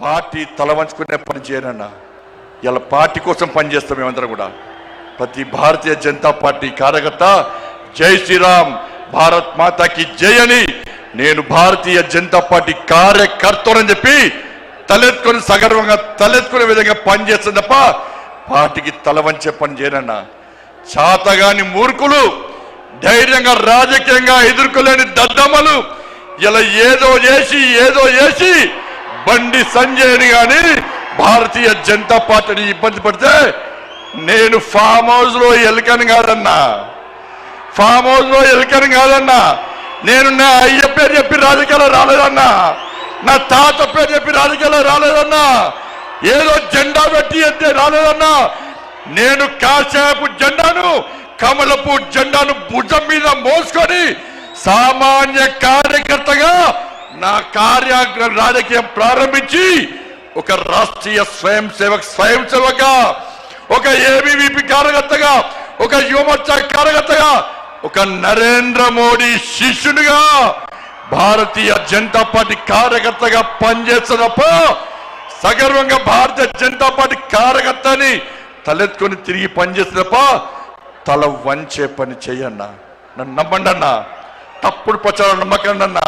Party తల వంచుకునే పని చేయనన్నా. ఇలా పార్టీ కోసం పనిచేస్తాం మేమందరం కూడా. ప్రతి భారతీయ జనతా పార్టీ కార్యకర్త జై శ్రీరామ్, భారత్ మాతాకి జై అని నేను భారతీయ జనతా పార్టీ కార్యకర్తనని చెప్పి తలెత్తుకొని సగర్వంగా తలెత్తుకునే విధంగా పనిచేస్తుంది తప్ప పార్టీకి తల వంచే పని చేయనన్నా. చాతగాని మూర్ఖులు, ధైర్యంగా రాజకీయంగా ఎదుర్కోలేని దద్దమ్మలు ఇలా ఏదో చేసి బండి సంజయ్ని కానీ భారతీయ జనతా పార్టీని ఇబ్బంది పడితే నేను ఫామ్ హౌస్ లో ఎలుకని కాదన్నా, నేను నా అయ్య పేరు చెప్పి రాజకీయాల్లో రాలేదన్నా, నా తాత పేరు చెప్పి రాజకీయాల్లో రాలేదన్నా, ఏదో జెండా పెట్టి రాలేదన్నా. నేను కాశాపు జెండాను, కమలపు జెండాను భుజం మీద మోసుకొని సామాన్య కార్యకర్తగా నా రాజకీయం ప్రారంభించి ఒక రాష్ట్రీయ స్వయం సేవక, ఒక ఏబీవీపీ కార్యకర్తగా, ఒక యువమోర్చా కార్యకర్తగా, ఒక నరేంద్ర మోడీ శిష్యునిగా భారతీయ జనతా పార్టీ కార్యకర్తగా పనిచేస్తున్నప్ప సగర్వంగా భారతీయ జనతా పార్టీ కార్యకర్తని తలెత్తుకొని తిరిగి పనిచేస్తున్నప్ప తల వంచే పని చెయ్యన్నా. నన్ను నమ్మండి అన్నా, తప్పుడు ప్రచారం నమ్మకండి అన్నా.